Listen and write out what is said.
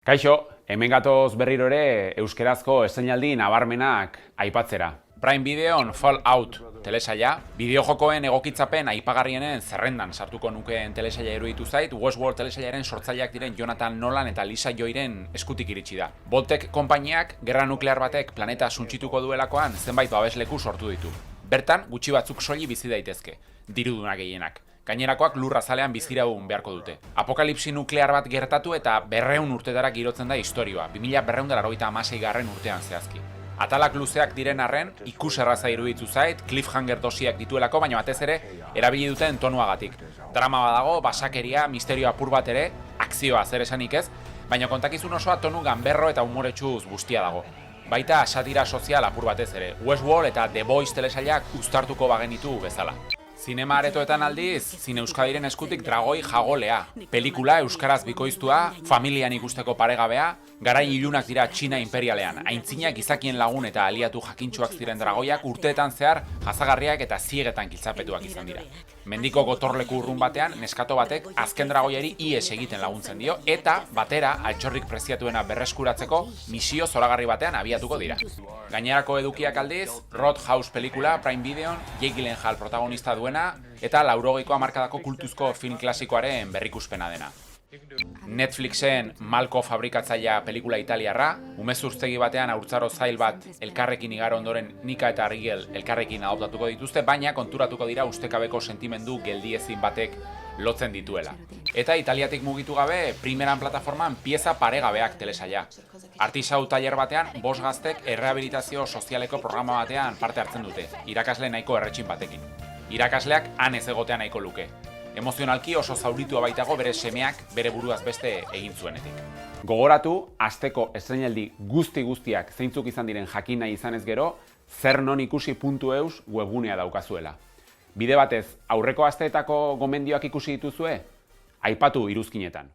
Kaixo, hemen gatoz berriro ere euskerazko estreinaldi nabarmenak aipatzera. Prime Videon Fallout telesaila, bideojokoen egokitzapen aipagarrienen zerrendan sartuko nukeen telesaila iruditu zait, Westworld telesailaren sortzaileak diren Jonathan Nolan eta Lisa Joyren eskutik iritsi da. Boltek konpainiak gerra nuklear batek planeta suntsituko duelakoan zenbait babesleku sortu ditu. Bertan, gutxi batzuk soili bizi daitezke, diruduna gehienak. Gainerakoak lurrazalean biziraun beharko dute. Apokalipsi nuklear bat gertatu eta 200 urtetara girotzen da istorioa, 2296 urtean zehazki. Atalak luzeak diren arren, ikuserraza iruditu zait, cliffhanger dosiak dituelako, baina batez ere, erabili duten tonuagatik. Drama badago, basakeria, misterio apur bat ere, akzioa zer esanik ez, baina kontakizun osoa tonu ganberro eta humoretsuz guztia dago. Baita satira sozial apur batez ere, Westworld eta The Boys telesailak uztartuko bagenitu bezala. Zinema aretoetan aldiz, Zine Euskadiren eskutik Dragoi Jagolea. Pelikula euskaraz bikoiztua, familian ikusteko paregabea, garai ilunak dira Txina imperialean. Aintzinak izakien lagun eta aliatu jakintsuak ziren dragoiak urteetan zehar jazagarriak eta ziegetan giltzapetuak izan dira. Mendiko gotorleku urrun batean, neskato batek azken dragoiari ihes egiten laguntzen dio, eta batera altxorrik preziatuena berreskuratzeko misio zoragarri batean abiatuko dira. Gainerako edukiak aldiz, Roadhouse pelikula Prime Videon, Jake Gyllenhaal protagonista duena, eta 80ko hamarkadako kultuzko film klasikoaren berrikuspena dena. Netflixen Malko fabrikatzailea pelikula italiarra, umezurtzegi batean haurtzaro zail bat elkarrekin igaro ondoren Nika eta Rigel elkarrekin adoptatuko dituzte, baina konturatuko dira ustekabeko sentimendu geldiezin batek lotzen dituela. Eta Italiatik mugitu gabe, primeran plataforman pieza paregabeak telesaila. Artisau tailer batean, 5 gaztek errehabilitazio sozialeko programa batean parte hartzen dute, irakasle nahiko erretxin batekin. Irakasleak han ez egotea nahiko luke. Emozionalki oso zauritua baitago bere semeak bere buruaz beste egin zuenetik. Gogoratu, asteko estreinaldi guztiak zeintzuk izan diren jakin nahi izanez gero, zernonikusi.eus webgunea daukazuela. Bide batez, aurreko asteetako gomendioak ikusi dituzue? Aipatu iruzkinetan.